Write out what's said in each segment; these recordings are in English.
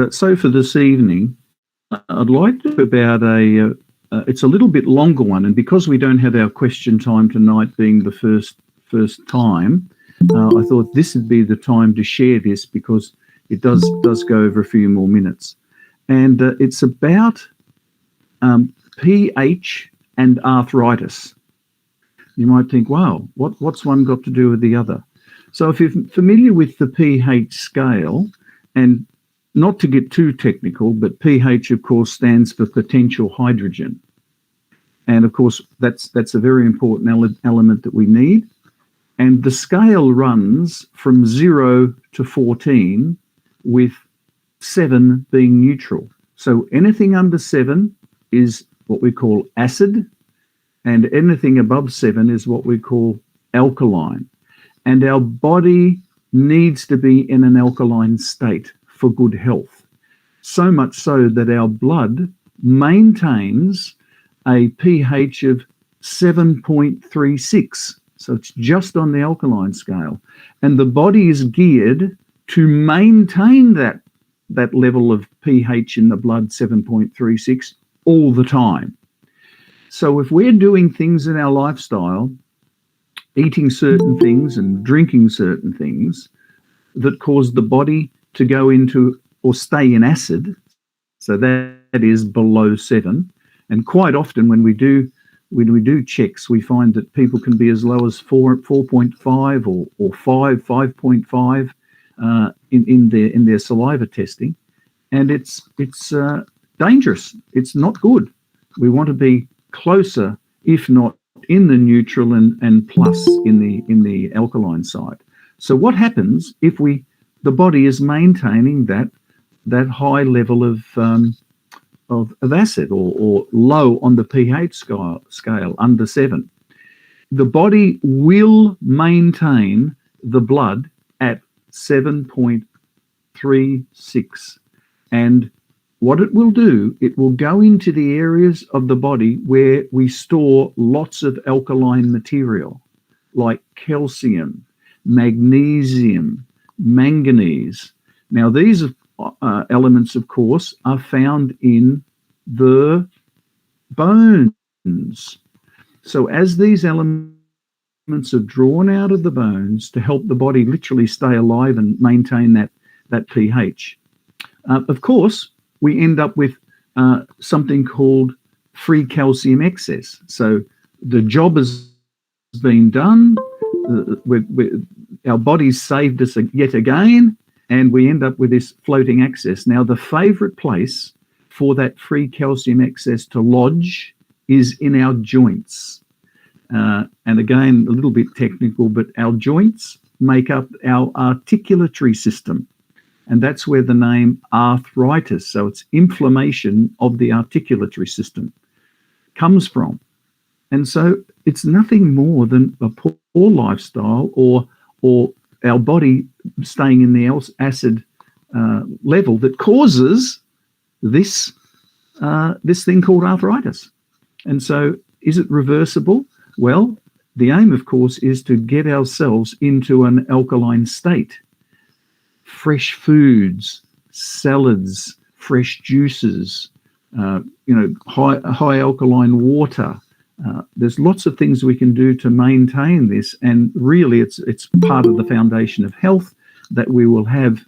So for this evening, I'd like to talk about it's a little bbit longer one, and because we don't have our question time tonight being the first time, I thought this would be the time to share this because it does go over a few more minutes, and it's about pH and arthritis. You might think, wow, what's one got to do with the other? So if you're familiar with the pH scale, and not to get too technical, but pH, of course, stands for potential hydrogen. And, of course, that's a very important element that we need. And the scale runs from 0 to 14, with 7 being neutral. So anything under 7 is what we call acid, and anything above 7 is what we call alkaline. And our body needs to be in an alkaline state for good health, so much so that our blood maintains a pH of 7.36. So it's just on the alkaline scale. And the body is geared to maintain that level of pH in the blood, 7.36, all the time. So if we're doing things in our lifestyle, eating certain things and drinking certain things that cause the body to go into or stay in acid, so that is below 7. And quite often when we do checks, we find that people can be as low as 4.5 or 5.5 in their saliva testing, and it's dangerous. It's not good. We want to be closer, if not in the neutral and plus in the alkaline side. So what happens if the body is maintaining that high level of acid or low on the pH scale under 7? The body will maintain the blood at 7.36, and what it will do, it will go into the areas of the body where we store lots of alkaline material like calcium, magnesium, manganese. Now, these elements, of course, are found in the bones. So as these elements are drawn out of the bones to help the body literally stay alive and maintain that pH, of course, we end up with something called free calcium excess. So the job has been done. Our body's saved us yet again, and we end up with this floating excess. Now, the favourite place for that free calcium excess to lodge is in our joints. And again, a little bit technical, but our joints make up our articulatory system. And that's where the name arthritis, so it's inflammation of the articulatory system, comes from. And so it's nothing more than a poor lifestyle or our body staying in the acid level that causes this thing called arthritis. And so is it reversible? Well, the aim, of course, is to get ourselves into an alkaline state. Fresh foods, salads, fresh juices, high alkaline water. There's lots of things we can do to maintain this, and really it's part of the foundation of health, that we will have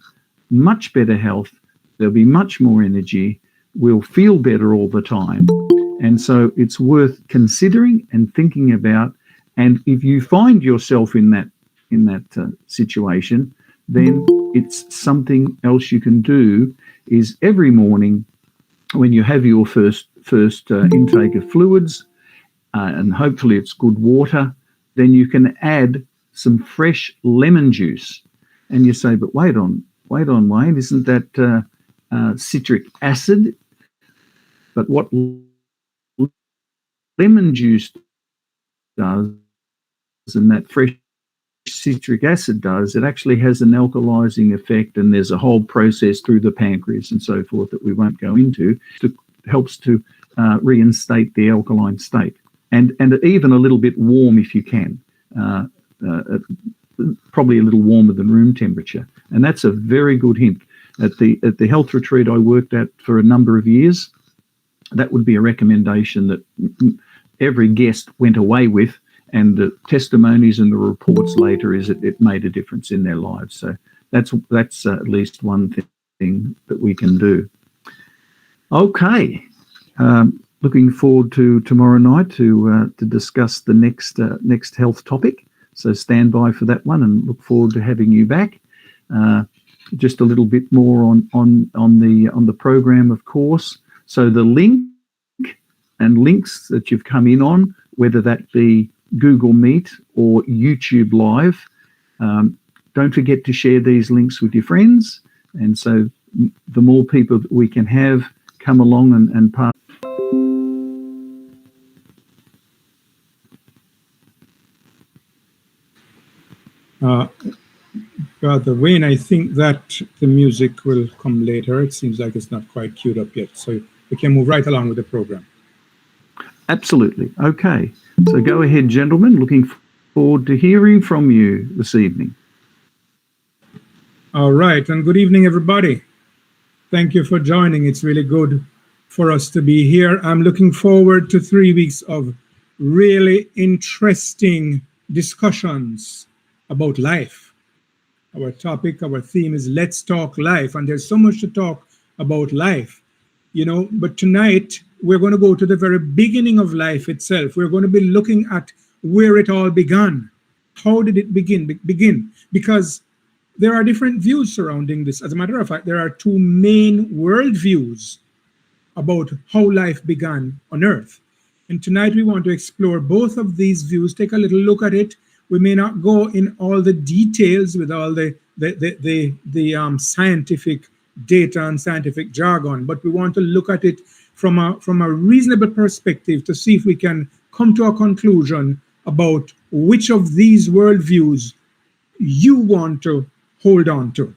much better health, there'll be much more energy, we'll feel better all the time. And so it's worth considering and thinking about. And if you find yourself in that situation, then it's something else you can do is every morning when you have your first intake of fluids, and hopefully it's good water, then you can add some fresh lemon juice. And you say, but wait on, Wayne, isn't that citric acid? But what lemon juice does, and that fresh citric acid does, it actually has an alkalizing effect, and there's a whole process through the pancreas and so forth that we won't go into, that helps to reinstate the alkaline state. And even a little bit warm if you can, probably a little warmer than room temperature. And that's a very good hint. at the health retreat I worked at for a number of years, that would be a recommendation that every guest went away with, and the testimonies and the reports later is it made a difference in their lives. So that's at least one thing that we can do. Okay, looking forward to tomorrow night to discuss the next health topic. So stand by for that one, and look forward to having you back. Just a little bit more on the program, of course. So the link and links that you've come in on, whether that be Google Meet or YouTube Live, don't forget to share these links with your friends. And so the more people that we can have come along and part. Brother Wayne, I think that the music will come later. It seems like it's not quite queued up yet, so we can move right along with the program. Absolutely. Okay. So go ahead, gentlemen. Looking forward to hearing from you this evening. All right, and good evening, everybody. Thank you for joining. It's really good for us to be here. I'm looking forward to 3 weeks of really interesting discussions about life. Our topic, our theme is Let's Talk Life, and there's so much to talk about life, you know, but tonight we're going to go to the very beginning of life itself. We're going to be looking at where it all began. How did it begin? Because there are different views surrounding this. As a matter of fact, there are two main worldviews about how life began on Earth. And tonight we want to explore both of these views, take a little look at it. We may not go in all the details with all the scientific data and scientific jargon, but we want to look at it from a reasonable perspective to see if we can come to a conclusion about which of these worldviews you want to hold on to.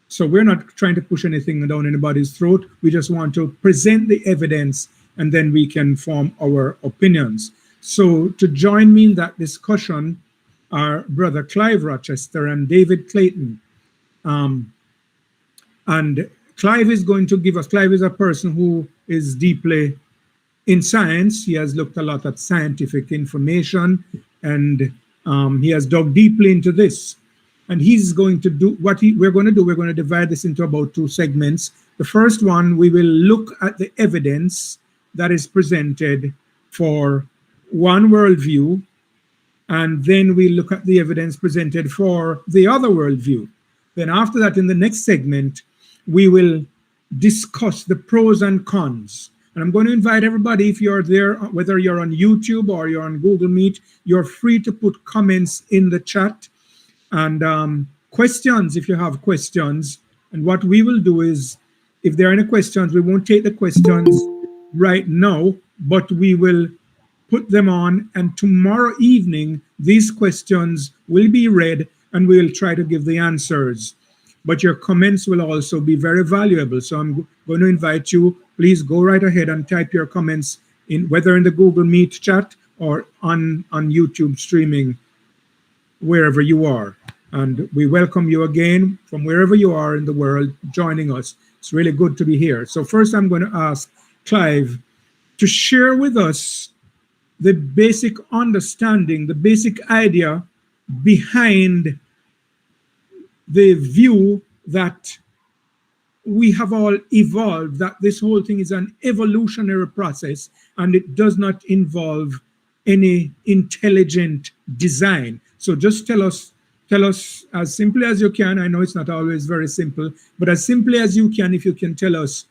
So we're not trying to push anything down anybody's throat. We just want to present the evidence, and then we can form our opinions. So to join me in that discussion are Brother Clive Rochester and David Clayton. And Clive is going to give us, Clive is a person who is deeply in science. He has looked a lot at scientific information, and he has dug deeply into this. And he's going to do what we're going to do. We're going to divide this into about two segments. The first one, we will look at the evidence that is presented for one worldview, and then we look at the evidence presented for the other worldview. Then after that, in the next segment, we will discuss the pros and cons. And I'm going to invite everybody, if you're there, whether you're on YouTube or you're on Google Meet, you're free to put comments in the chat and questions if you have questions. And what we will do is, if there are any questions, we won't take the questions right now, but we will put them on, and tomorrow evening these questions will be read and we'll try to give the answers. But your comments will also be very valuable. So I'm going to invite you, please go right ahead and type your comments in, whether in the Google Meet chat or on YouTube streaming, wherever you are. And we welcome you again from wherever you are in the world joining us. It's really good to be here. So first I'm going to ask Clive to share with us the basic understanding, the basic idea behind the view that we have all evolved, that this whole thing is an evolutionary process and it does not involve any intelligent design. So just tell us as simply as you can. I know it's not always very simple, but as simply as you can, if you can tell us,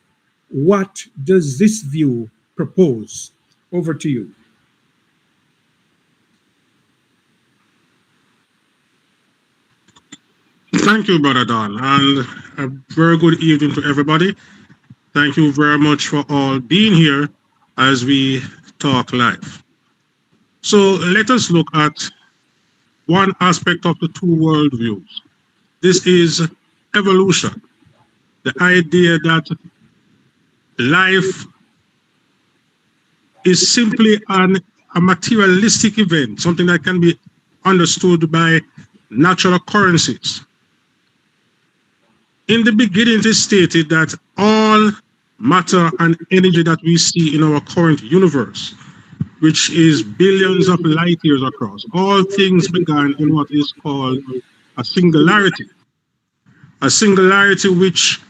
what does this view propose? Over to you. Thank you, Brother Don, and a very good evening to everybody. Thank you very much for all being here as we talk life. So let us look at one aspect of the two worldviews. This is evolution, the idea that life is simply a materialistic event, something that can be understood by natural occurrences. in the beginning, it is stated that all matter and energy that we see in our current universe, which is billions of light years across, all things began in what is called a singularity which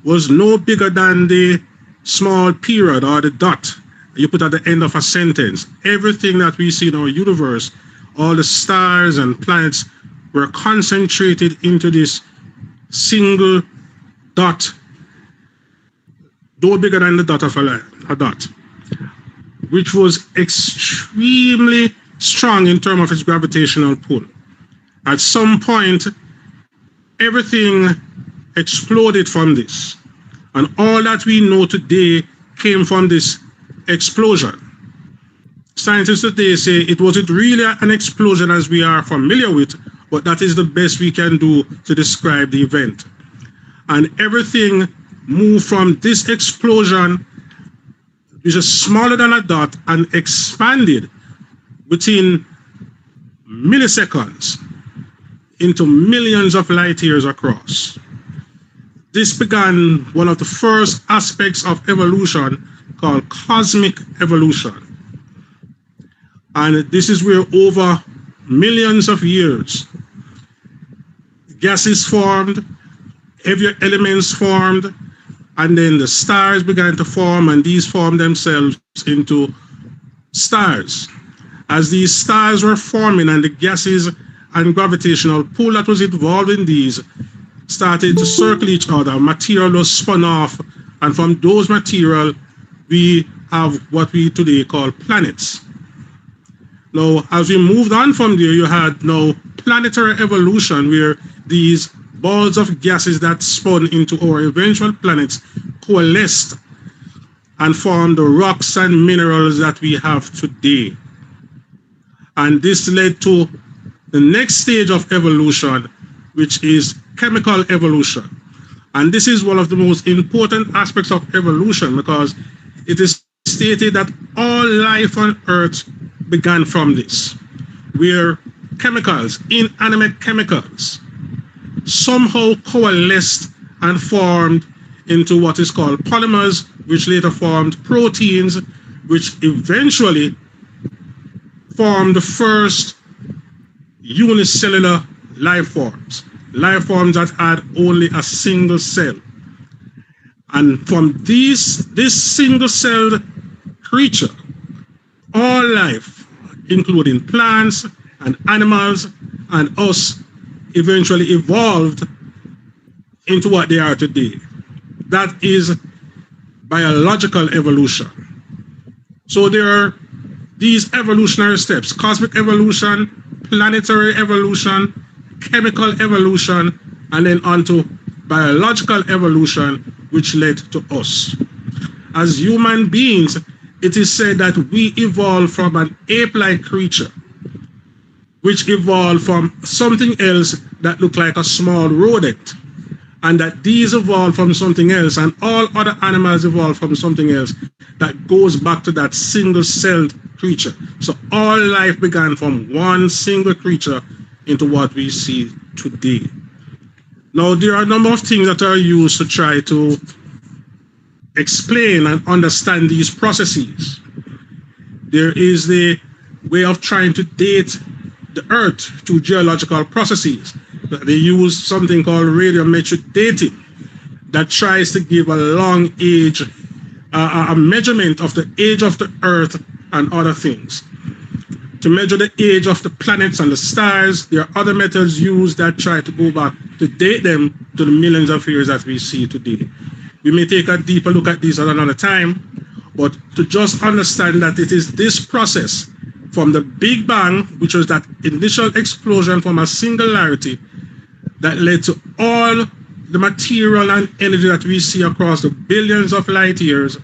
was no bigger than the small period or the dot you put at the end of a sentence. Everything that we see in our universe, all the stars and planets, were concentrated into this single dot, no bigger than the dot of a dot, which was extremely strong in terms of its gravitational pull. At some point, everything exploded from this, and all that we know today came from this explosion. Scientists today say it wasn't really an explosion as we are familiar with, but that is the best we can do to describe the event. And everything moved from this explosion, which is smaller than a dot, and expanded within milliseconds into millions of light years across. This began one of the first aspects of evolution called cosmic evolution. And this is where over millions of years, gases formed, heavier elements formed, and then the stars began to form, and these formed themselves into stars. As these stars were forming and the gases and gravitational pull that was involved in these started to circle each other, material was spun off, and from those material we have what we today call planets. Now, as we moved on from there, you had now planetary evolution, where these balls of gases that spun into our eventual planets coalesced and formed the rocks and minerals that we have today. And this led to the next stage of evolution, which is chemical evolution. And this is one of the most important aspects of evolution, because it is stated that all life on Earth began from this, where chemicals, inanimate chemicals, somehow coalesced and formed into what is called polymers, which later formed proteins, which eventually formed the first unicellular life forms that had only a single cell. And from this single-celled creature, all life, including plants and animals and us, eventually evolved into what they are today. That is biological evolution. So there are these evolutionary steps: cosmic evolution, planetary evolution, chemical evolution, and then onto biological evolution, which led to us. As human beings, it is said that we evolved from an ape-like creature, which evolved from something else that looked like a small rodent, and that these evolved from something else, and all other animals evolved from something else that goes back to that single-celled creature. So all life began from one single creature into what we see today. Now, there are a number of things that are used to try to explain and understand these processes. There is the way of trying to date the Earth through geological processes. They use something called radiometric dating that tries to give a long age, a measurement of the age of the Earth and other things. To measure the age of the planets and the stars, there are other methods used that try to go back to date them to the millions of years that we see today. We may take a deeper look at these at another time, but to just understand that it is this process from the Big Bang, which was that initial explosion from a singularity, that led to all the material and energy that we see across the billions of light years,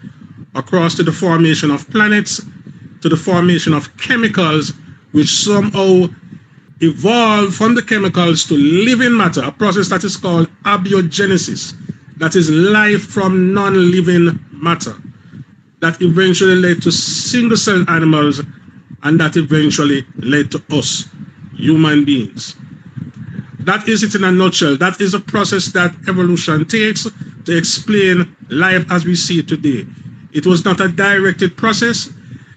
across to the formation of planets, to the formation of chemicals, which somehow evolved from the chemicals to living matter, a process that is called abiogenesis, that is life from non-living matter, that eventually led to single-celled animals, and that eventually led to us, human beings. that is it in a nutshell. That is a process that evolution takes to explain life as we see it today. It was not a directed process.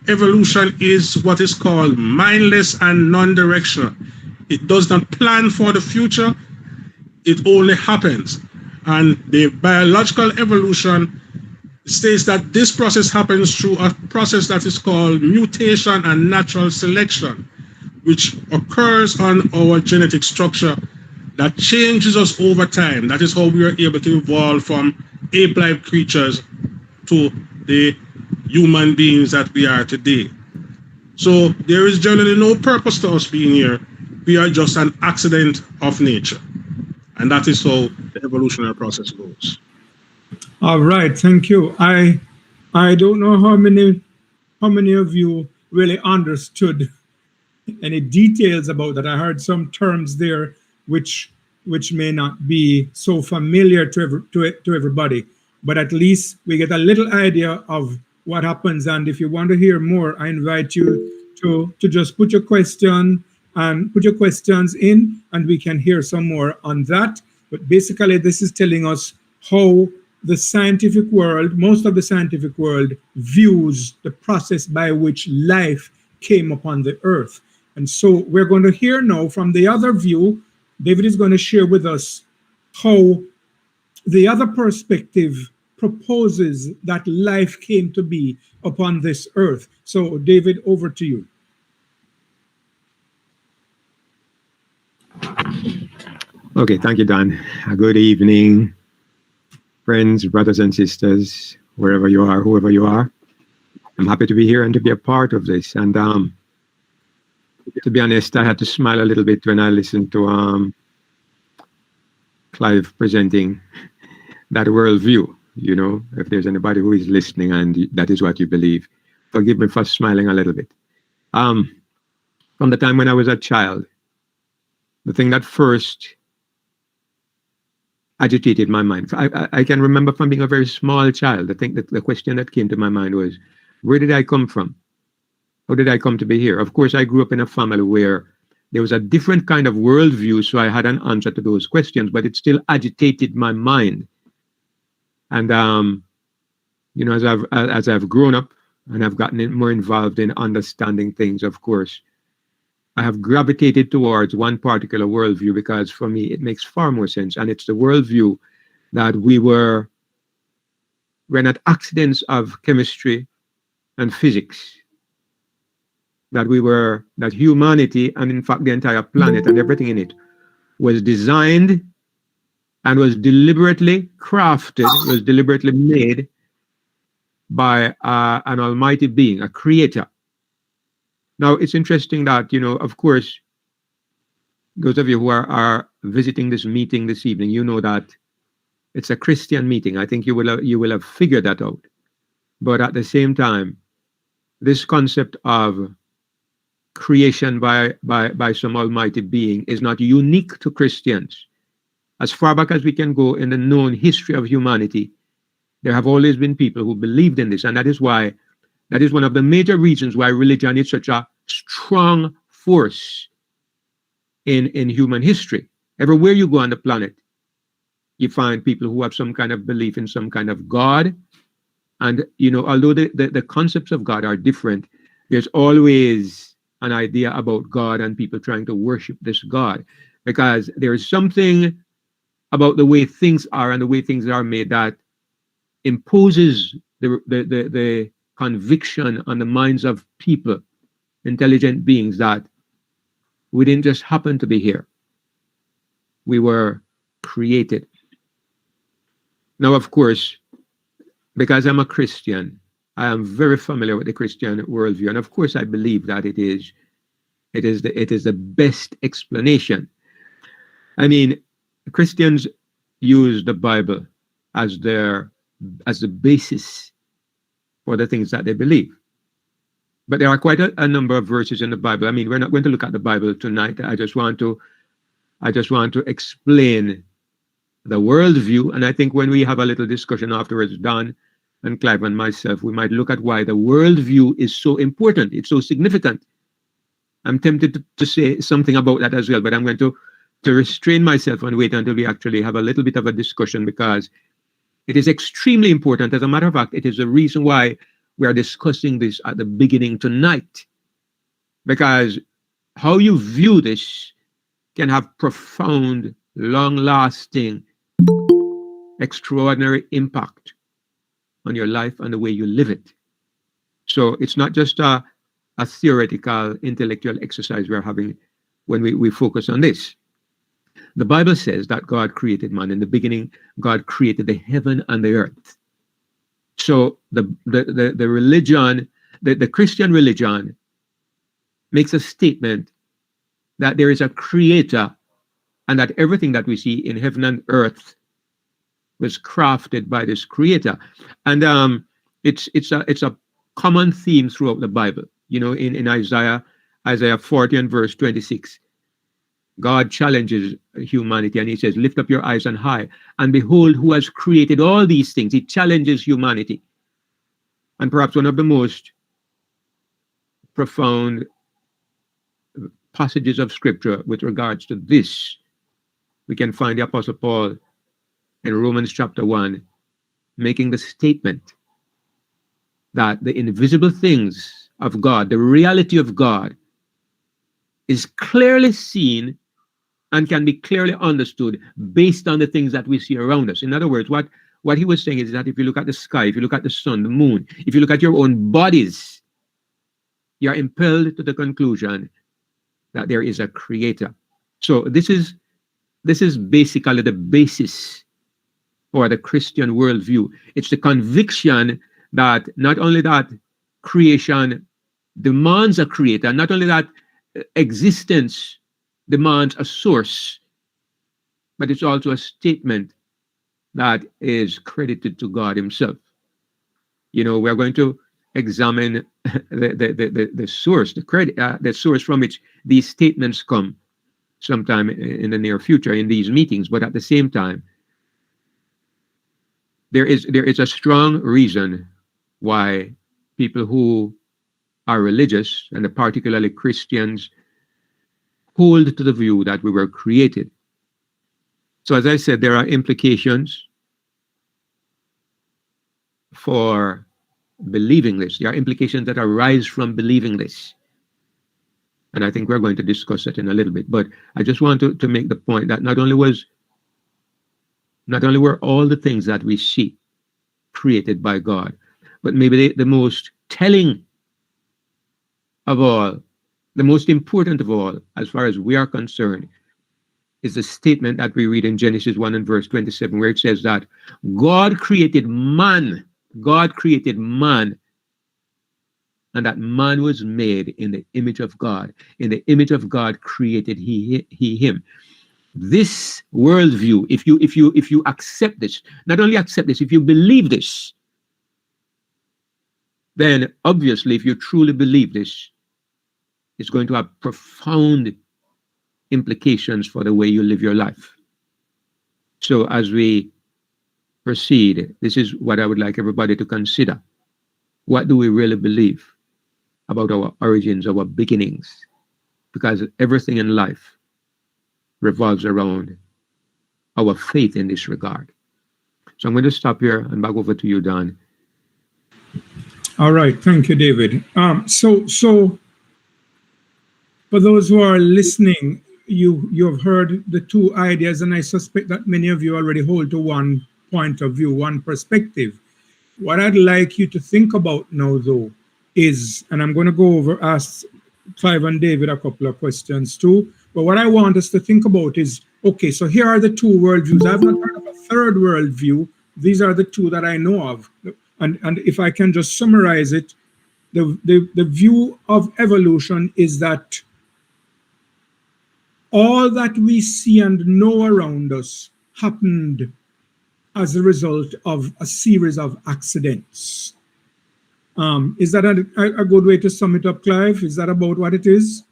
Evolution is what is called mindless and non-directional. It does not plan for the future. It only happens. And the biological evolution states that this process happens through a process that is called mutation and natural selection, which occurs on our genetic structure that changes us over time. That is how we are able to evolve from ape-like creatures to the human beings that we are today. So there is generally no purpose to us being here. We are just an accident of nature. And that is how the evolutionary process goes. All right, thank you. I don't know how many of you really understood any details about that. I heard some terms there which may not be so familiar to everybody, but at least we get a little idea of what happens. And if you want to hear more, I invite you to just put your question and put your questions in, and we can hear some more on that. But basically, this is telling us how the scientific world, most of the scientific world, views the process by which life came upon the earth. And so we're going to hear now from the other view. David is going to share with us how the other perspective proposes that life came to be upon this earth. So David, over to you. Okay, thank you, Don. Good evening, friends, brothers and sisters, wherever you are, whoever you are. I'm happy to be here and to be a part of this. And to be honest, I had to smile a little bit when I listened to Clive presenting that worldview. You know, if there's anybody who is listening and that is what you believe, forgive me for smiling a little bit. From the time when I was a child, the thing that first agitated my mind. I can remember from being a very small child, I think that the question that came to my mind was, where did I come from? How did I come to be here? Of course, I grew up in a family where there was a different kind of worldview, so I had an answer to those questions, but it still agitated my mind. And you know, as I've grown up and I've gotten more involved in understanding things, of course, I have gravitated towards one particular worldview because for me, it makes far more sense. And it's the worldview that we're not accidents of chemistry and physics, that humanity, and in fact, the entire planet and everything in it was designed and was deliberately crafted, was deliberately made by an almighty being, a creator. Now, it's interesting that, you know, of course, those of you who are visiting this meeting this evening, you know that it's a Christian meeting. I think you will have figured that out. But at the same time, this concept of creation by some almighty being is not unique to Christians. As far back as we can go in the known history of humanity, there have always been people who believed in this, and that is one of the major reasons why religion is such a strong force in human history. Everywhere you go on the planet, you find people who have some kind of belief in some kind of God. And, you know, although the concepts of God are different, there's always an idea about God and people trying to worship this God, because there is something about the way things are and the way things are made that imposes the conviction on the minds of people, intelligent beings, that we didn't just happen to be here. We were created. Now, of course, because I'm a Christian, I am very familiar with the Christian worldview, and of course, I believe that it is the best explanation. I mean, Christians use the Bible as the basis for the things that they believe. But there are quite a number of verses in the Bible. I mean, we're not going to look at the Bible tonight. I just want to explain the worldview. And I think when we have a little discussion afterwards, Don and Clive and myself, we might look at why the worldview is so important. It's so significant. I'm tempted to say something about that as well, but I'm going to to restrain myself and wait until we actually have a little bit of a discussion, because it is extremely important. As a matter of fact, it is the reason why we are discussing this at the beginning tonight, because how you view this can have profound, long-lasting, extraordinary impact on your life and the way you live it. So it's not just a theoretical, intellectual exercise we're having when we focus on this. The Bible says that God created man. In the beginning, God created the heaven and the earth. So the religion, the Christian religion, makes a statement that there is a creator and that everything that we see in heaven and earth was crafted by this creator. And it's a common theme throughout the Bible. You know, in Isaiah 40 and verse 26, God challenges humanity and he says, lift up your eyes on high and behold who has created all these things. He challenges humanity. And perhaps one of the most profound passages of scripture with regards to this, we can find the Apostle Paul in Romans chapter 1 making the statement that the invisible things of God, the reality of God, is clearly seen and can be clearly understood based on the things that we see around us. In other words, what he was saying is that if you look at the sky, if you look at the sun, the moon, if you look at your own bodies, you are impelled to the conclusion that there is a creator. So this is basically the basis for the Christian worldview. It's the conviction that not only that creation demands a creator, not only that existence demands a source, but it's also a statement that is credited to God himself. You know, we're going to examine the source, the source from which these statements come sometime in the near future in these meetings. But at the same time, there is a strong reason why people who are religious, and particularly Christians, hold to the view that we were created. So as I said, there are implications for believing this. There are implications that arise from believing this. And I think we're going to discuss that in a little bit. But I just want to make the point that not only were all the things that we see created by God, but maybe the most telling of all, the most important of all, as far as we are concerned, is the statement that we read in Genesis 1 and verse 27, where it says that God created man, and that man was made in the image of God. In the image of God created he him. This worldview, if you accept this, not only accept this, if you believe this, then obviously, if you truly believe this, it's going to have profound implications for the way you live your life. So as we proceed, this is what I would like everybody to consider. What do we really believe about our origins, our beginnings? Because everything in life revolves around our faith in this regard. So I'm going to stop here and back over to you, Don. All right, thank you, David. So for those who are listening, you have heard the two ideas, and I suspect that many of you already hold to one point of view, one perspective. What I'd like you to think about now, though, is, and I'm going to ask Clive and David a couple of questions too, but what I want us to think about is, okay, so here are the two worldviews. I've not heard of a third worldview. These are the two that I know of. And if I can just summarize it, the view of evolution is that all that we see and know around us happened as a result of a series of accidents. Is that a good way to sum it up, Clive? Is that about what it is?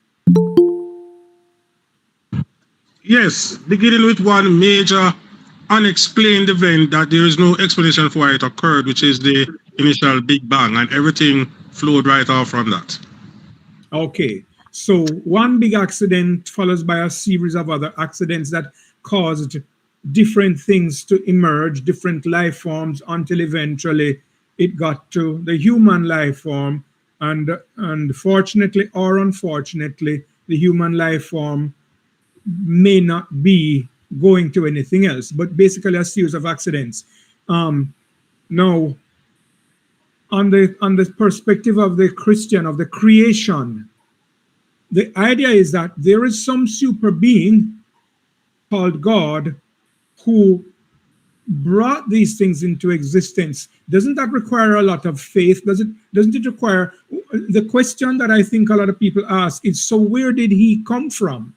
Yes, beginning with one major unexplained event that there is no explanation for why it occurred, which is the initial Big Bang, and everything flowed right off from that. Okay, So one big accident follows by a series of other accidents that caused different things to emerge, different life forms, until eventually it got to the human life form. And fortunately or unfortunately, the human life form may not be going to anything else, but basically a series of accidents. Now, on the perspective of the Christian, of the creation, the idea is that there is some super being called God who brought these things into existence. Doesn't that require a lot of faith? Doesn't it require, the question that I think a lot of people ask is, so where did he come from?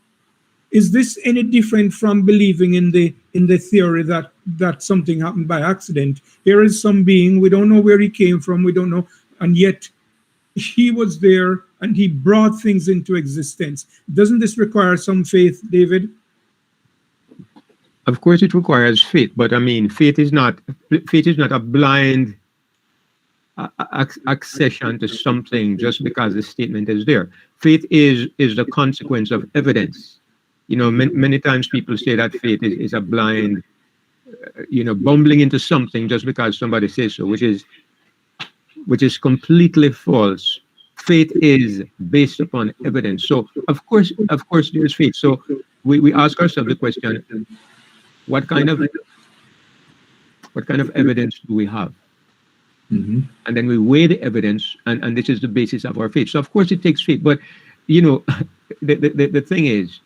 Is this any different from believing in the theory that something happened by accident? Here is some being, we don't know where he came from, we don't know, and yet he was there and he brought things into existence. Doesn't this require some faith, David? Of course, it requires faith, but I mean, faith is not a blind accession to something just because the statement is there. Faith is the consequence of evidence. You know, many times people say that faith is a blind, bumbling into something just because somebody says so, which is completely false. Faith is based upon evidence. So of course there's faith. So we ask ourselves the question, what kind of evidence do we have? Mm-hmm. And then we weigh the evidence, and this is the basis of our faith. So of course it takes faith, but the thing is,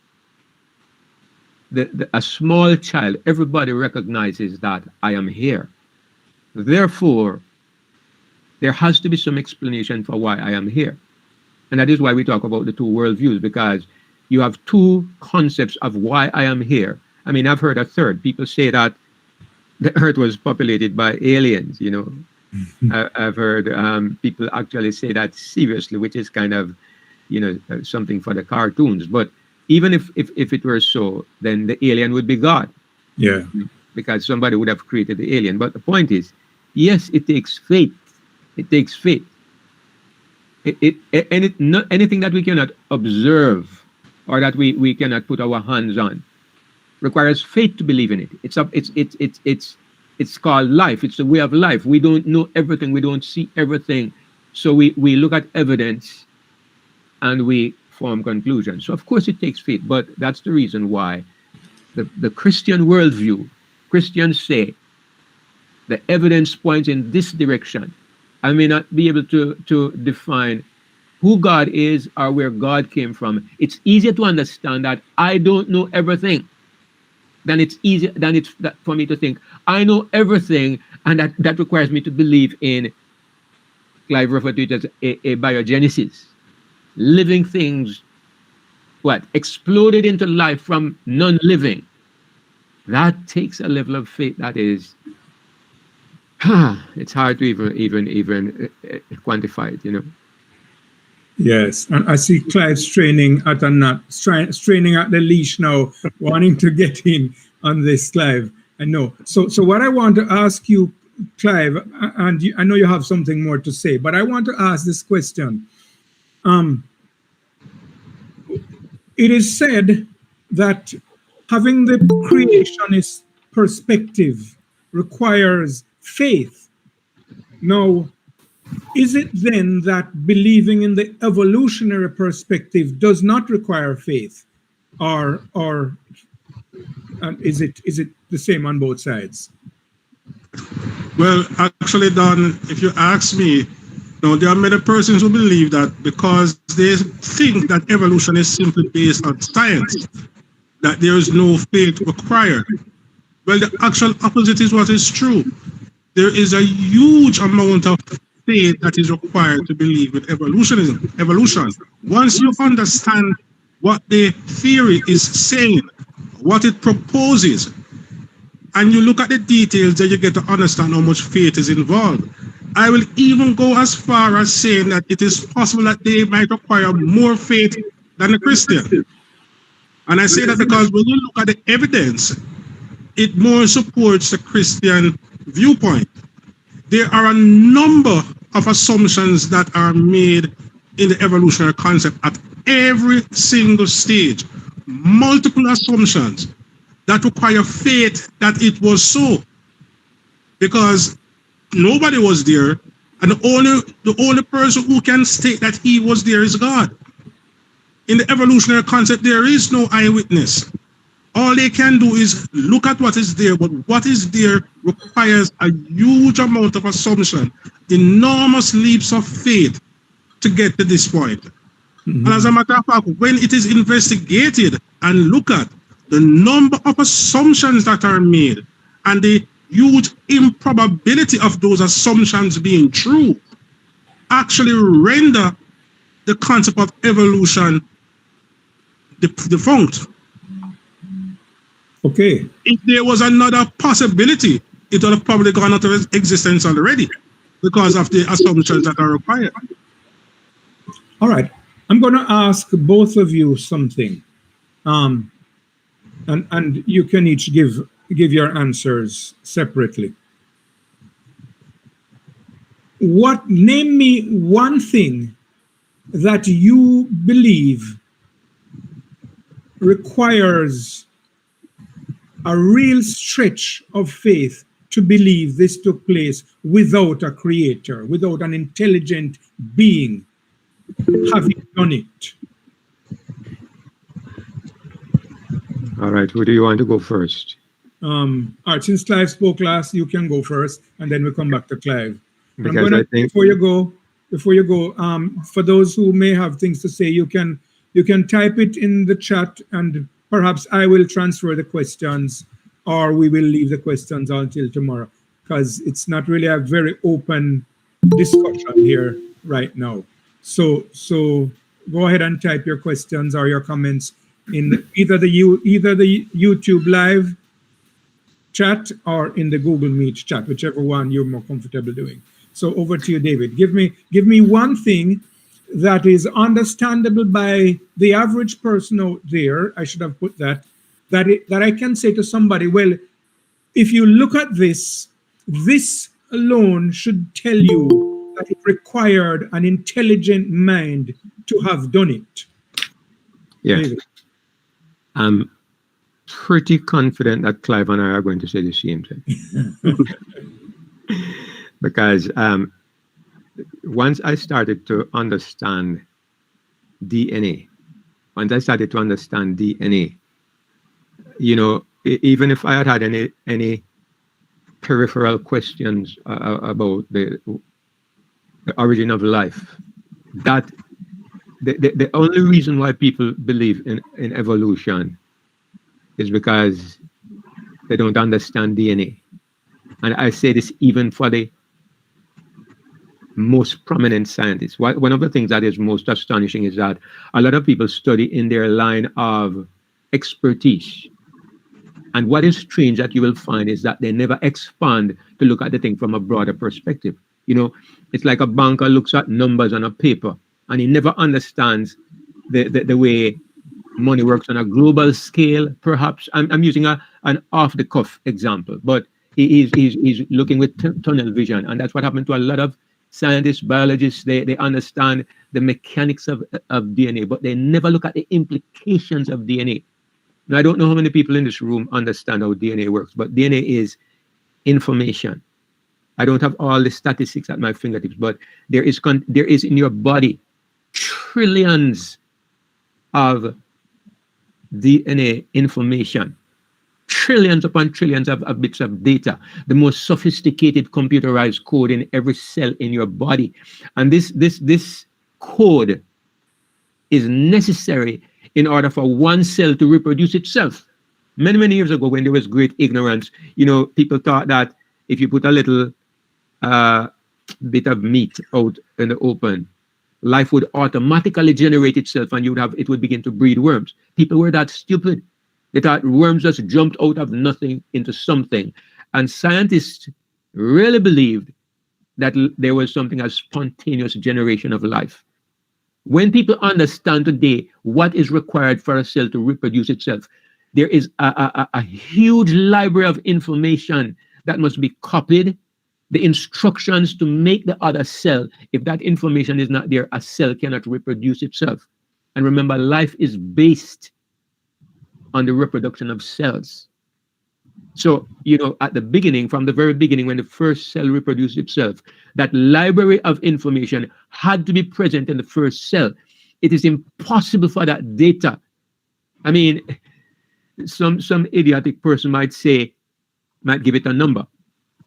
a small child, everybody recognizes that I am here. Therefore, there has to be some explanation for why I am here. And that is why we talk about the two worldviews, because you have two concepts of why I am here. I mean, I've heard a third. People say that the earth was populated by aliens, I've heard people actually say that seriously, which is kind of, something for the cartoons. But even if it were so, then the alien would be God. Yeah. Because somebody would have created the alien. But the point is, yes, it takes faith. It takes faith. Anything that we cannot observe or that we cannot put our hands on requires faith to believe in it. It's called life. It's the way of life. We don't know everything. We don't see everything. So we look at evidence and we form conclusions. So of course it takes faith, but that's the reason why the Christian worldview, Christians say the evidence points in this direction. I may not be able to define who God is or where God came from. It's easier to understand that I don't know everything than it's for me to think I know everything, and that requires me to believe in, Clive referred to it as a biogenesis. Living things, exploded into life from non-living. That takes a level of faith that is, it's hard to even quantify it, Yes, and I see Clive straining at the leash now, wanting to get in on this, Clive. I know. So what I want to ask you, Clive, and I know you have something more to say, but I want to ask this question. It is said that having the creationist perspective requires faith. Now, is it then that believing in the evolutionary perspective does not require faith, or is it the same on both sides? Well, actually, Don, if you ask me, there are many persons who believe that because they think that evolution is simply based on science, that there is no faith required. Well, the actual opposite is what is true. There is a huge amount of faith that is required to believe in evolution. Once you understand what the theory is saying, what it proposes, and you look at the details, then you get to understand how much faith is involved. I will even go as far as saying that it is possible that they might require more faith than a Christian. And I say that because when you look at the evidence, it more supports the Christian viewpoint. There are a number of assumptions that are made in the evolutionary concept at every single stage, multiple assumptions that require faith that it was so, because nobody was there, and the only person who can state that he was there is God. In the evolutionary concept, there is no eyewitness. All they can do is look at what is there, but what is there requires a huge amount of assumption, enormous leaps of faith to get to this point. And as a matter of fact, when it is investigated and look at the number of assumptions that are made and the huge improbability of those assumptions being true, actually render the concept of evolution defunct. Okay. If there was another possibility, it would have probably gone out of existence already because of the assumptions that are required. All right. I'm going to ask both of you something, and you can each give your answers separately. Name me one thing that you believe requires a real stretch of faith to believe this took place without a creator, without an intelligent being having done it. All right, who do you want to go first? All right, since Clive spoke last, you can go first, and then we come back to Clive. Because I think before you go, for those who may have things to say, you can type it in the chat, and perhaps I will transfer the questions, or we will leave the questions until tomorrow, because it's not really a very open discussion here right now. So go ahead and type your questions or your comments in either the YouTube live chat or in the Google Meet chat, whichever one you're more comfortable doing. So over to you, David. Give me one thing that is understandable by the average person out there. I should have put that I can say to somebody, well, if you look at this alone should tell you that it required an intelligent mind to have done it. Yeah. David. I'm pretty confident that Clive and I are going to say the same thing. Because once I started to understand DNA, you know, even if I had any peripheral questions about the origin of life, that the only reason why people believe in evolution is because they don't understand DNA. And I say this even for the most prominent scientists. One of the things that is most astonishing is that a lot of people study in their line of expertise. And what is strange that you will find is that they never expand to look at the thing from a broader perspective. You know, it's like a banker looks at numbers on a paper and he never understands the way money works on a global scale. Perhaps I'm using an off-the-cuff example, but he's looking with tunnel vision, and that's what happened to a lot of scientists, biologists. They understand the mechanics of DNA, but they never look at the implications of DNA. Now, I don't know how many people in this room understand how DNA works, but DNA is information. I don't have all the statistics at my fingertips, but there is in your body trillions of DNA information, trillions upon trillions of bits of data, the most sophisticated computerized code in every cell in your body. And this code is necessary in order for one cell to reproduce itself. Many, many years ago, when there was great ignorance, you know, people thought that if you put a little bit of meat out in the open, life would automatically generate itself and it would begin to breed worms. People were that stupid. They thought worms just jumped out of nothing into something. And scientists really believed that there was something as spontaneous generation of life. When people understand today what is required for a cell to reproduce itself, there is a huge library of information that must be copied. The instructions to make the other cell, if that information is not there, a cell cannot reproduce itself. And remember, life is based on the reproduction of cells. So, at the beginning, from the very beginning, when the first cell reproduced itself, that library of information had to be present in the first cell. It is impossible for that data. I mean, some idiotic person might give it a number,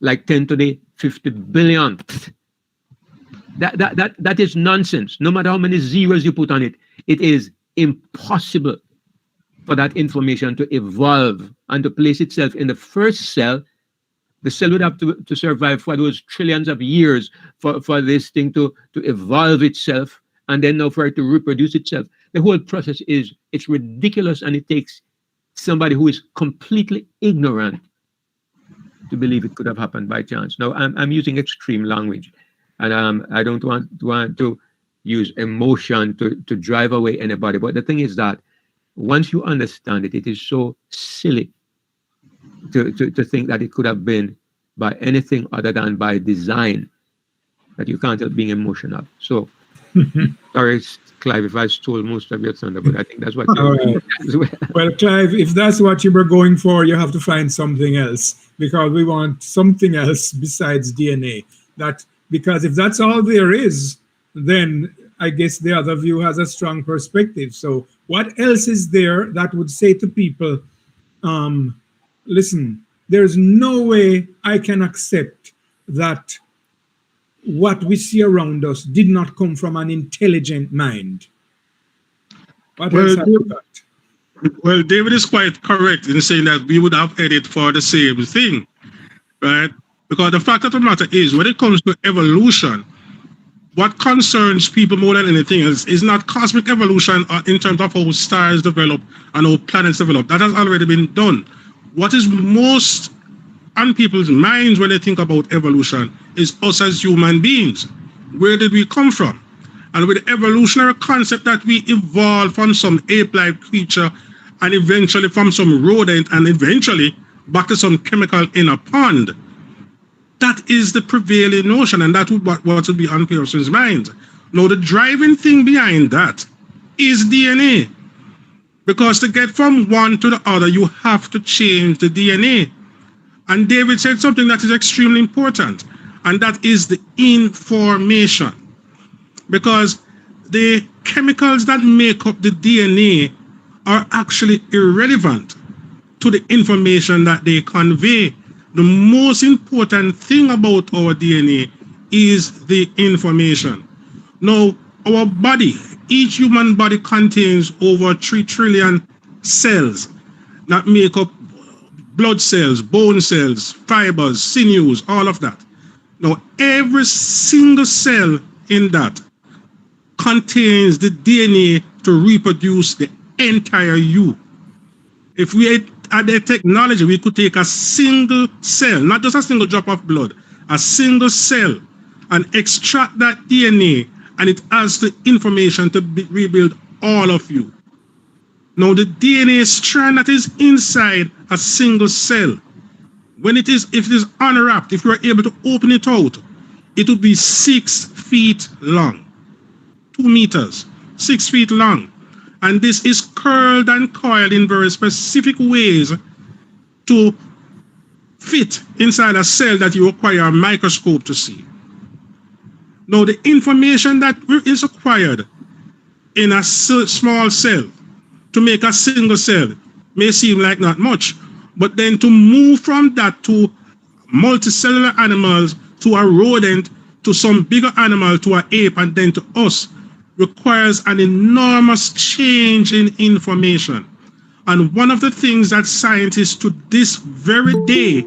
like 10 to the 50 billion. That is nonsense. No matter how many zeros you put on it, it is impossible for that information to evolve and to place itself in the first cell. The cell would have to survive for those trillions of years for this thing to evolve itself, and then now for it to reproduce itself. The whole process it's ridiculous, and it takes somebody who is completely ignorant to believe it could have happened by chance. Now, I'm using extreme language, and I don't want to use emotion to drive away anybody. But the thing is that once you understand it, it is so silly to think that it could have been by anything other than by design, that you can't help being emotional. So, sorry, Clive, if I stole most of your thunder, but I think that's what All right. Well, Clive, if that's what you were going for, you have to find something else, because we want something else besides DNA. Because if that's all there is, then I guess the other view has a strong perspective. So what else is there that would say to people, listen, there's no way I can accept that what we see around us did not come from an intelligent mind? What else have you got? Well, David is quite correct in saying that we would have headed for the same thing, right? Because the fact of the matter is, when it comes to evolution, what concerns people more than anything else is not cosmic evolution in terms of how stars develop and how planets develop. That has already been done. What is most on people's minds when they think about evolution is us as human beings. Where did we come from? And with the evolutionary concept that we evolved from some ape-like creature and eventually from some rodent and eventually back to some chemical in a pond, that is the prevailing notion, and that's what would be on person's mind. Now, the driving thing behind that is DNA. Because to get from one to the other, you have to change the DNA. And David said something that is extremely important, and that is the information. Because the chemicals that make up the DNA are actually irrelevant to the information that they convey. The most important thing about our DNA is the information. Now, our body, each human body contains over 3 trillion cells that make up blood cells, bone cells, fibers, sinews, all of that. Now, every single cell in that contains the DNA to reproduce the entire you. If we had the technology, we could take a single cell, not just a single drop of blood, a single cell, and extract that DNA, and it has the information to rebuild all of you. Now, the DNA strand that is inside a single cell, if it is unwrapped, if you are able to open it out, it would be 6 feet long, 2 meters, 6 feet long. And this is curled and coiled in very specific ways to fit inside a cell that you require a microscope to see. Now, the information that is acquired in a small cell to make a single cell may seem like not much, but then to move from that to multicellular animals, to a rodent, to some bigger animal, to an ape, and then to us, requires an enormous change in information. And one of the things that scientists to this very day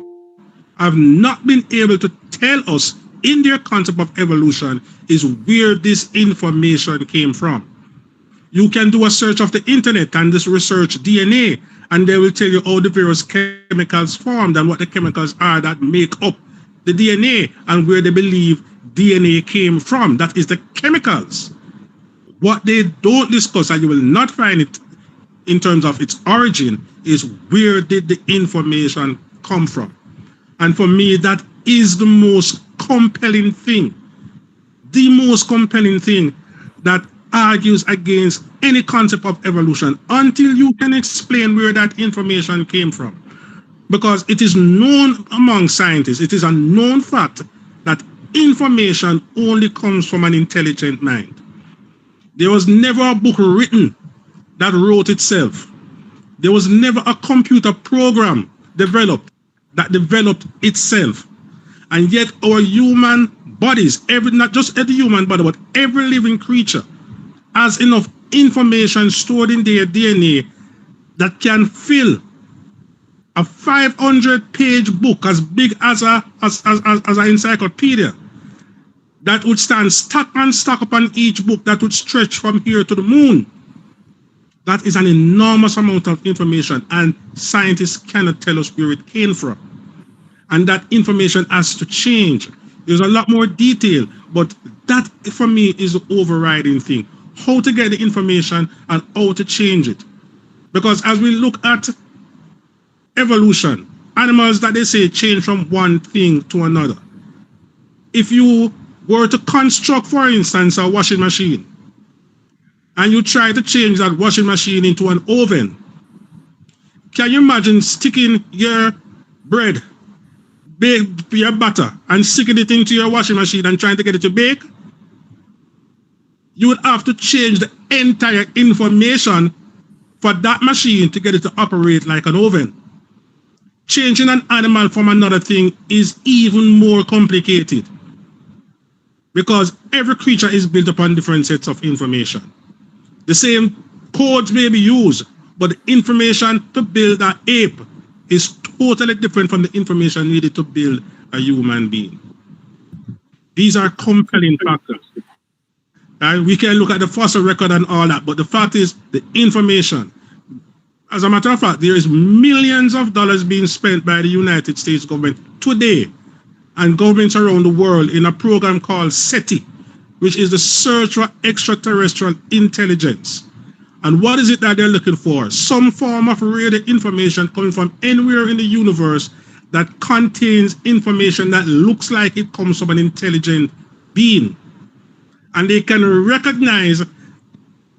have not been able to tell us in their concept of evolution is where this information came from. You can do a search of the internet and just research DNA, and they will tell you how the various chemicals formed and what the chemicals are that make up the DNA and where they believe DNA came from. That is the chemicals. What they don't discuss, and you will not find it in terms of its origin, is where did the information come from? And for me, that is the most compelling thing. The most compelling thing that argues against any concept of evolution until you can explain where that information came from. Because it is known among scientists, it is a known fact that information only comes from an intelligent mind. There was never a book written that wrote itself. There was never a computer program developed that developed itself. And yet our human bodies, not just every human body, but every living creature has enough information stored in their DNA that can fill a 500-page book as big as an encyclopedia that would stand stack and stack upon each book that would stretch from here to the moon. That is an enormous amount of information, and scientists cannot tell us where it came from. And that information has to change. There's a lot more detail, but that for me is the overriding thing. How to get the information and how to change it. Because as we look at evolution, animals that they say change from one thing to another. If you were to construct, for instance, a washing machine, and you try to change that washing machine into an oven, can you imagine sticking your bread, your butter, and sticking it into your washing machine and trying to get it to bake? You would have to change the entire information for that machine to get it to operate like an oven. Changing an animal from another thing is even more complicated because every creature is built upon different sets of information. The same codes may be used, but the information to build an ape is totally different from the information needed to build a human being. These are compelling factors. We can look at the fossil record and all that, but the fact is the information. As a matter of fact, there is millions of dollars being spent by the United States government today and governments around the world in a program called SETI, which is the Search for Extraterrestrial Intelligence. And what is it that they're looking for? Some form of radio information coming from anywhere in the universe that contains information that looks like it comes from an intelligent being. And they can recognize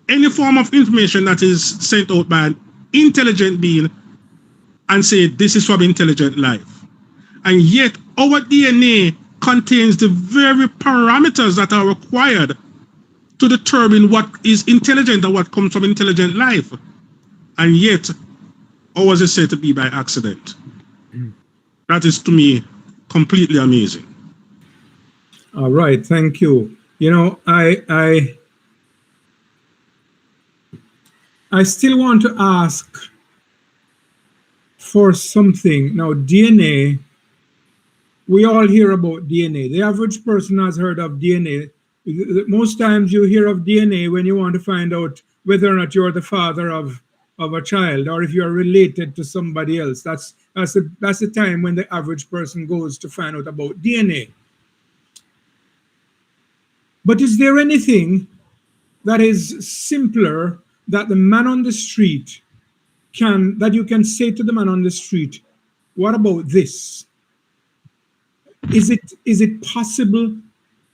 any form of information that is sent out by an intelligent being and say this is from intelligent life. And yet our DNA contains the very parameters that are required to determine what is intelligent and what comes from intelligent life. And yet ours is said to be by accident. That is, to me, completely amazing. All right, thank you. You know, I still want to ask for something. Now, DNA, we all hear about DNA. The average person has heard of DNA. Most times you hear of DNA when you want to find out whether or not you're the father of a child or if you're related to somebody else. That's the time when the average person goes to find out about DNA. But is there anything that is simpler that the man on the street that you can say to the man on the street, what about this? Is it possible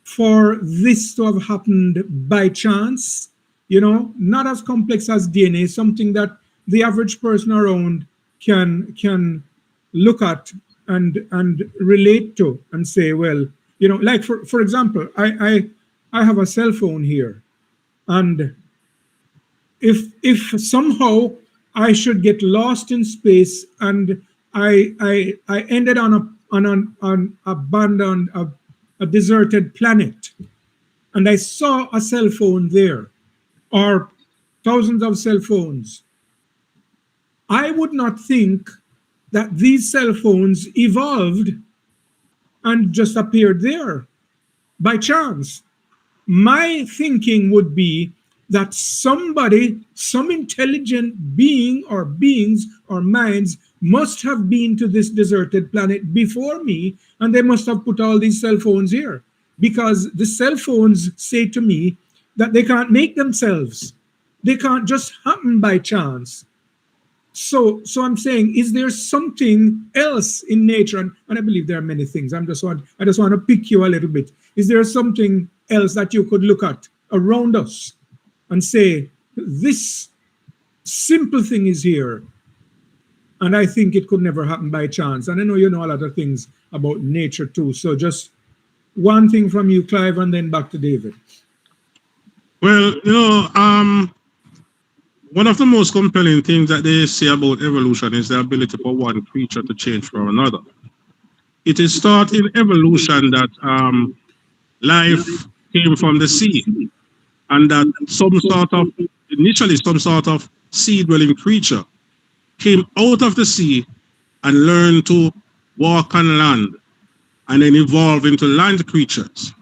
for this to have happened by chance? You know, not as complex as DNA, something that the average person around can look at and relate to and say, well, you know, like for example, I have a cell phone here, and if somehow I should get lost in space and I ended on an abandoned, a deserted planet, and I saw a cell phone there, or thousands of cell phones, I would not think that these cell phones evolved and just appeared there by chance. My thinking would be that somebody, some intelligent being or beings or minds must have been to this deserted planet before me, and they must have put all these cell phones here, because the cell phones say to me that they can't make themselves. They can't just happen by chance. So I'm saying, is there something else in nature? And I believe there are many things. I just want to pick you a little bit. Is there something else that you could look at around us and say, this simple thing is here. And I think it could never happen by chance. And I know you know a lot of things about nature too. So just one thing from you, Clive, and then back to David. Well, one of the most compelling things that they say about evolution is the ability for one creature to change from another. It is thought in evolution that life came from the sea, and that initially some sort of sea-dwelling creature came out of the sea and learned to walk on land and then evolve into land creatures.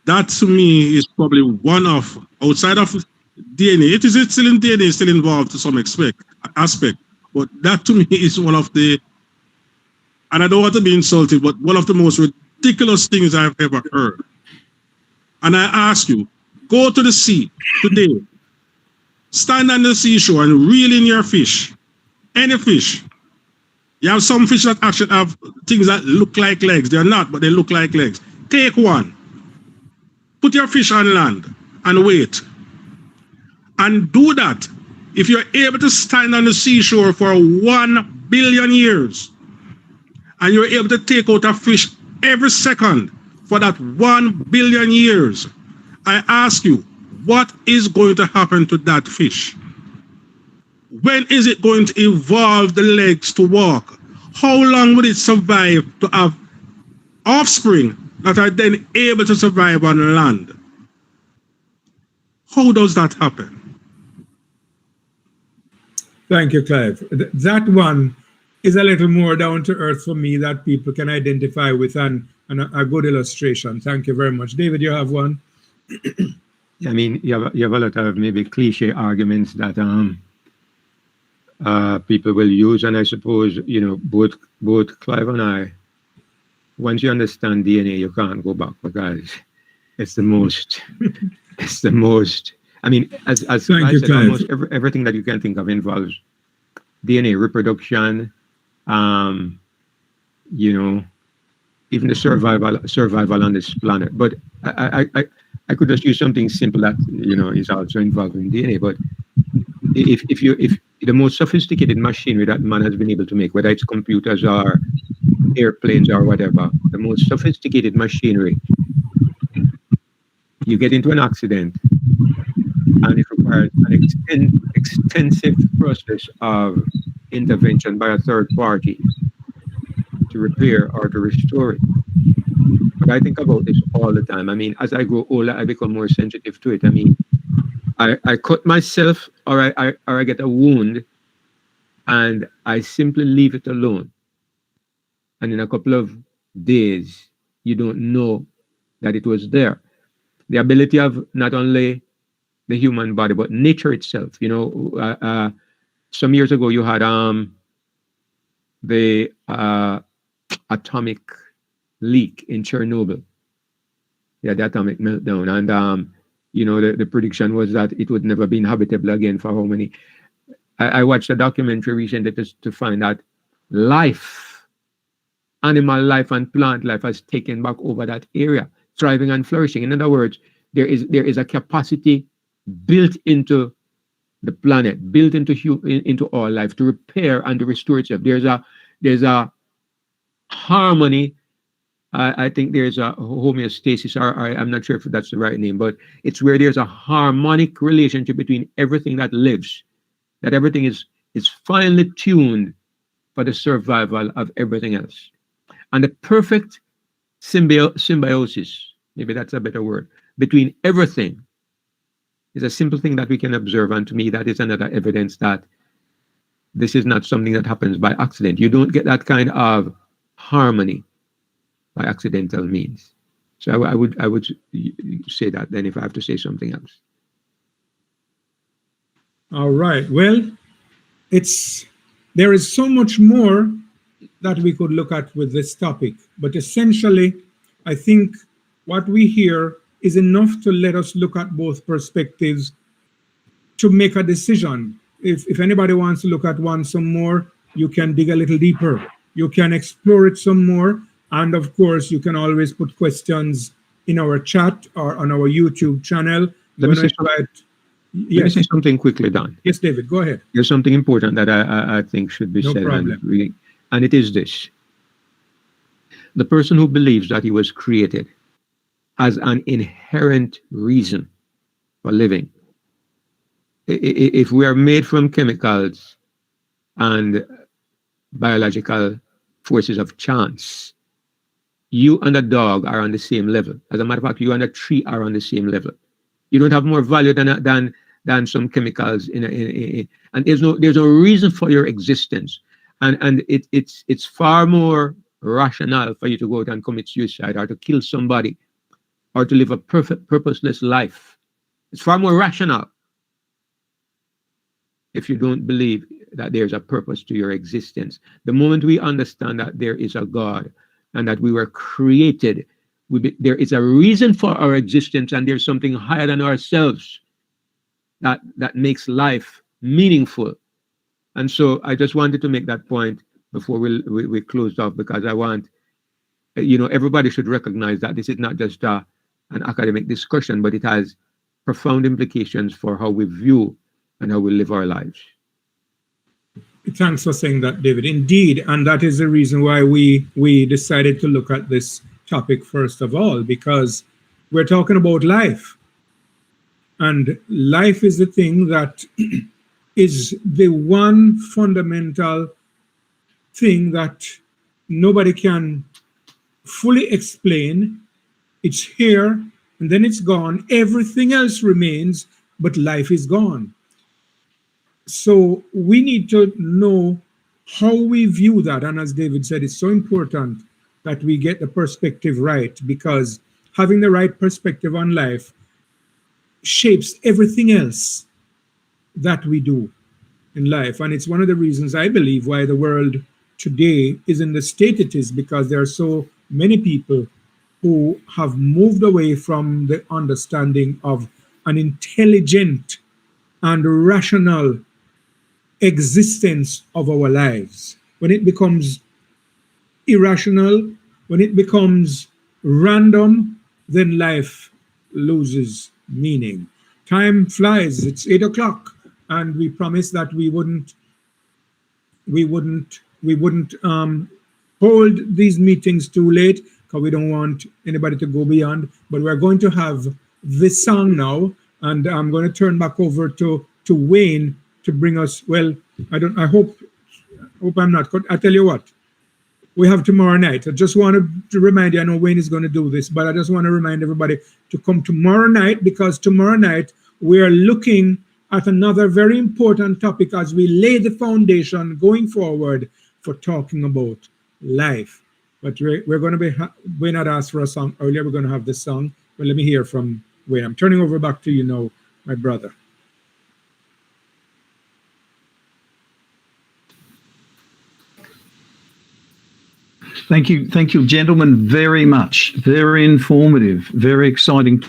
That to me is probably one of, outside of DNA, it is still in DNA, still involved to some aspect, but that to me is one of the, and I don't want to be insulted, but one of the most ridiculous things I've ever heard. And I ask you, go to the sea today, stand on the seashore and reel in your fish, any fish. You have some fish that actually have things that look like legs. They're not, but they look like legs. Take one, put your fish on land and wait. And do that. If you're able to stand on the seashore for 1 billion years, and you're able to take out a fish every second for that 1 billion years, I ask you, what is going to happen to that fish? When is it going to evolve the legs to walk? How long would it survive to have offspring that are then able to survive on land? How does that happen? Thank you, Clive. That one is a little more down to earth for me that people can identify with, and a good illustration. Thank you very much. David, you have one? I mean, you have a lot of maybe cliche arguments that people will use, and I suppose both Clive and I, once you understand DNA, you can't go back, because it's the most. It's the most. I mean, as I said, almost everything that you can think of involves DNA, reproduction, even the survival on this planet. But I could just use something simple that is also involved in DNA. But if the most sophisticated machinery that man has been able to make, whether it's computers or airplanes or whatever, the most sophisticated machinery, you get into an accident, and it requires an extensive process of intervention by a third party to repair or to restore it. But I think about this all the time. I mean, as I grow older, I become more sensitive to it. I mean, I cut myself, or I get a wound, and I simply leave it alone. And in a couple of days, you don't know that it was there. The ability of not only the human body, but nature itself. Some years ago, you had the atomic leak in Chernobyl. Yeah, the atomic meltdown. And, the prediction was that it would never be inhabitable again for how many. I watched a documentary recently to find that life, animal life and plant life has taken back over that area, thriving and flourishing. In other words, there is a capacity built into the planet, built into all life to repair and to restore itself. There's a harmony. I think there's a homeostasis, or I'm not sure if that's the right name, but it's where there's a harmonic relationship between everything that lives, that everything is finely tuned for the survival of everything else. And the perfect symbiosis, maybe that's a better word, between everything is a simple thing that we can observe. And to me, that is another evidence that this is not something that happens by accident. You don't get that kind of harmony by accidental means. So I would say that then if I have to say something else. All right. Well, there is so much more that we could look at with this topic, but essentially, I think what we hear is enough to let us look at both perspectives to make a decision. If anybody wants to look at one some more, you can dig a little deeper. You can explore it some more. And of course, you can always put questions in our chat or on our YouTube channel, Let me say invite. Let me Yes, say something quickly, Don. yes, David, go ahead. There's something important that I think should be No said, problem. and it is this: the person who believes that he was created has an inherent reason for living. If we are made from chemicals and biological forces of chance, you and a dog are on the same level. As a matter of fact, you and a tree are on the same level. You don't have more value than some chemicals and there's no reason for your existence. And it's far more rational for you to go out and commit suicide or to kill somebody or to live a purposeless life. It's far more rational if you don't believe that there's a purpose to your existence. The moment we understand that there is a God and that we were created, there is a reason for our existence, and there's something higher than ourselves that makes life meaningful. And so I just wanted to make that point before we closed off, because I want, everybody should recognize that this is not just an academic discussion, but it has profound implications for how we view and how we live our lives. Thanks for saying that, David. Indeed, and that is the reason why we decided to look at this topic first of all, because we're talking about life. And life is the thing that is the one fundamental thing that nobody can fully explain. It's here and then it's gone. Everything else remains, but life is gone. So we need to know how we view that. And as David said, it's so important that we get the perspective right, because having the right perspective on life shapes everything else that we do in life. And it's one of the reasons I believe why the world today is in the state it is, because there are so many people who have moved away from the understanding of an intelligent and rational existence of our lives. When it becomes irrational, when it becomes random, then life loses meaning. Time flies. It's 8 o'clock, and we promised that we wouldn't hold these meetings too late, because we don't want anybody to go beyond. But we're going to have this song now, and I'm going to turn back over to Wayne to bring us. Well, I hope I'm not. I tell you what, we have tomorrow night. I just want to remind you, I know Wayne is going to do this, but I just want to remind everybody to come tomorrow night, because tomorrow night we are looking at another very important topic as we lay the foundation going forward for talking about life. But we're going to be, Wayne had asked for a song earlier. We're going to have this song. But let me hear from Wayne. I'm turning over back to you now, my brother. Thank you, gentlemen, very much. Very informative, very exciting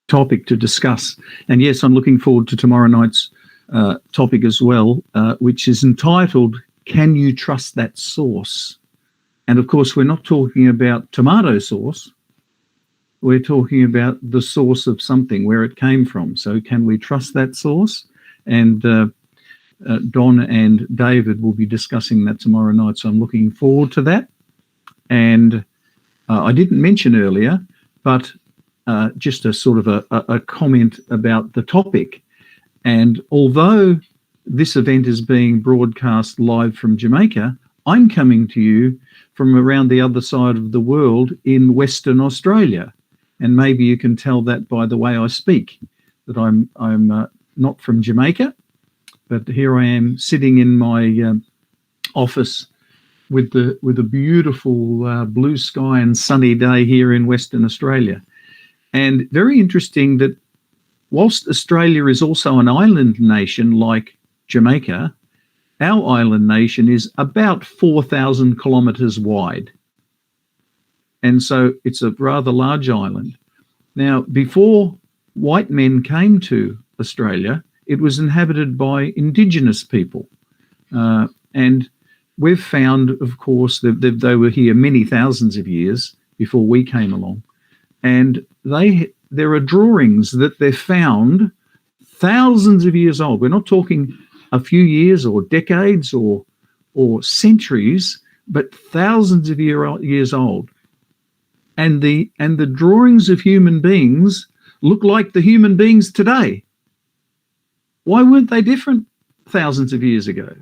topic to discuss. And yes, I'm looking forward to tomorrow night's topic as well, which is entitled, Can You Trust That Sauce? And of course, we're not talking about tomato sauce. We're talking about the source of something, where it came from. So can we trust that source? And Don and David will be discussing that tomorrow night. So I'm looking forward to that. And I didn't mention earlier, but just a sort of a comment about the topic. And although this event is being broadcast live from Jamaica, I'm coming to you from around the other side of the world in Western Australia. And maybe you can tell that by the way I speak, that I'm not from Jamaica, but here I am sitting in my office with a beautiful blue sky and sunny day here in Western Australia. And very interesting that whilst Australia is also an island nation like Jamaica, our island nation is about 4,000 kilometres wide. And so it's a rather large island. Now, before white men came to Australia, it was inhabited by indigenous people. And we've found, of course, that they were here many thousands of years before we came along. And they there are drawings that they've found thousands of years old. We're not talking a few years or decades or centuries, but thousands of years old. And the drawings of human beings look like the human beings today. Why weren't they different thousands of years ago?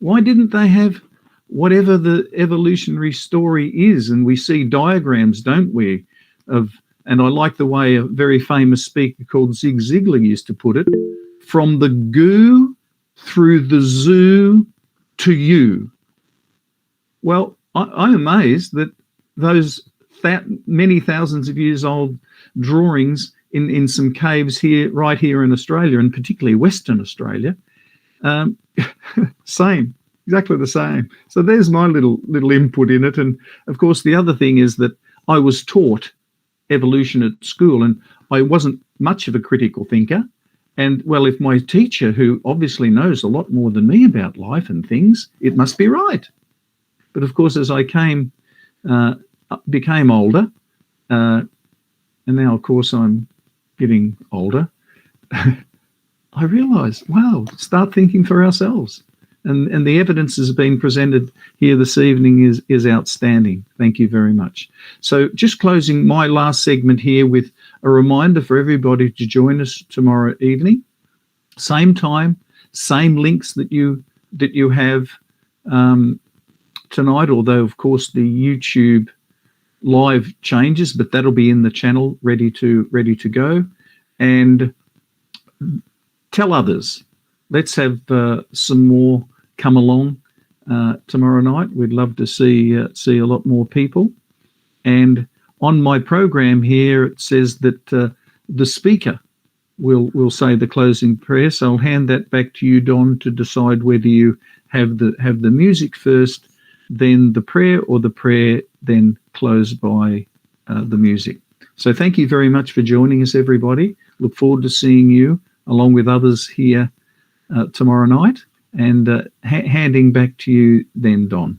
Why didn't they have whatever the evolutionary story is? And we see diagrams, don't we, and I like the way a very famous speaker called Zig Ziglar used to put it, from the goo through the zoo to you. Well, I'm amazed that those many thousands of years old drawings in some caves here, right here in Australia, and particularly Western Australia, same, exactly the same. So there's my little input in it. And of course, the other thing is that I was taught evolution at school, and I wasn't much of a critical thinker. And well, if my teacher, who obviously knows a lot more than me about life and things, it must be right. But of course, as I became older, and now of course I'm getting older, I realised, wow, start thinking for ourselves. And the evidence has been presented here this evening is outstanding. Thank you very much. So just closing my last segment here with a reminder for everybody to join us tomorrow evening. Same time, same links that you have tonight, although of course the YouTube live changes, but that'll be in the channel ready to go. And tell others. Let's have some more come along tomorrow night. We'd love to see a lot more people. And on my program here, it says that the speaker will say the closing prayer. So I'll hand that back to you, Don, to decide whether you have the music first, then the prayer, or the prayer then closed by the music. So thank you very much for joining us, everybody. Look forward to seeing you along with others here tomorrow night. And handing back to you then, Don.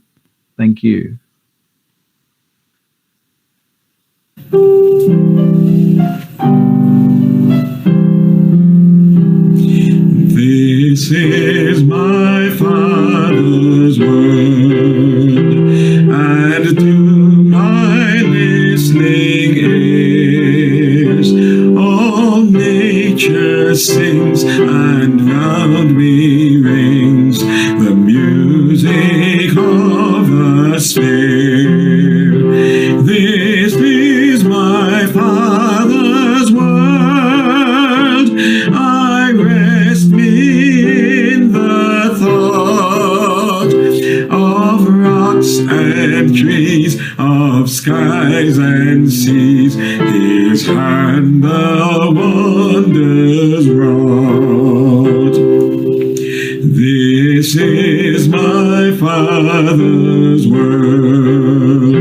Thank you. This is my Father's word, and to my listening ears all nature sings, and round me rings the music of a sphere. This is my Father's world. I rest me in the thought of rocks and trees, of skies and seas. His hand the wonders wrought. This is my Father's world.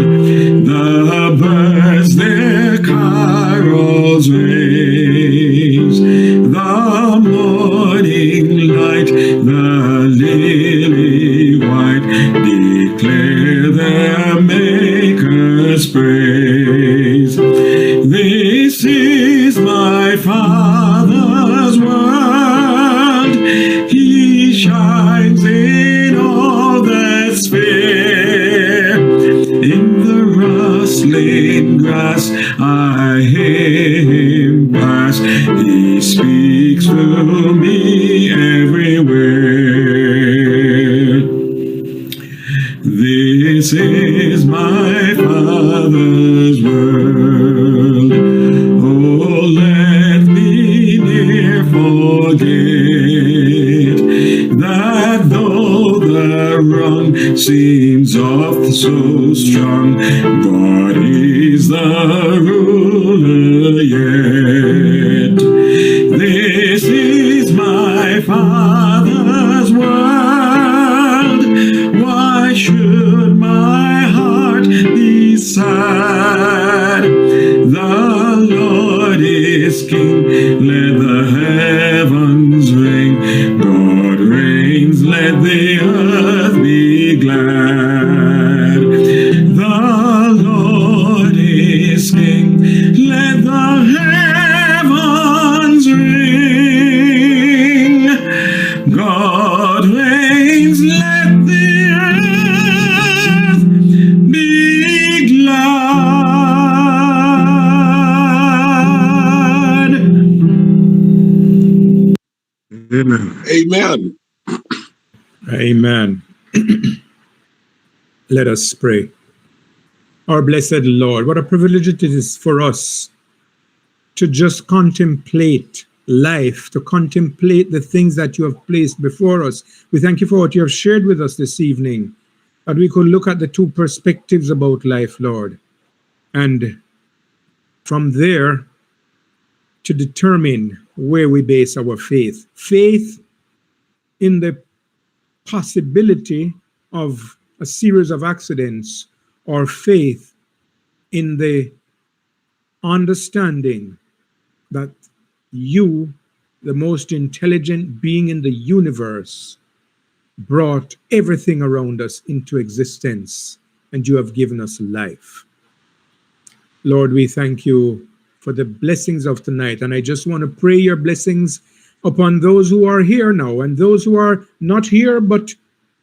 The birds their carols raise, the morning light, the lily white, declare their Maker's praise. This is my Father's world. He shines in all that's fair. In the rustling grass I hear him pass. He speaks to me everywhere. This is my Father's world. Oh, let me ne'er forget that though the wrong seems oft so strong, God is the ruler yet. This is my Father's world. Why should my heart be sad? The Lord is King, let the heavens ring. God reigns, let the earth be glad. The Lord is King, let the heavens Amen. Amen. Amen. Let us pray. Our blessed Lord, what a privilege it is for us to just contemplate life, to contemplate the things that you have placed before us. We thank you for what you have shared with us this evening, that we could look at the two perspectives about life, Lord, and from there to determine where we base our faith. Faith in the possibility of a series of accidents, or faith in the understanding that you, the most intelligent being in the universe, brought everything around us into existence, and you have given us life. Lord, we thank you for the blessings of tonight, and I just want to pray your blessings upon those who are here now and those who are not here but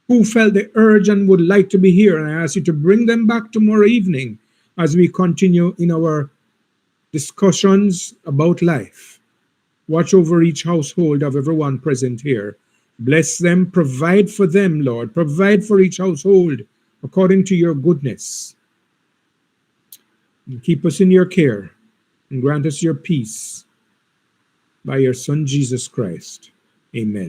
who felt the urge and would like to be here. And I ask you to bring them back tomorrow evening as we continue in our discussions about life. Watch over each household of everyone present here. Bless them, provide for them, Lord. Provide for each household according to your goodness. And keep us in your care and grant us your peace by your Son, Jesus Christ. Amen.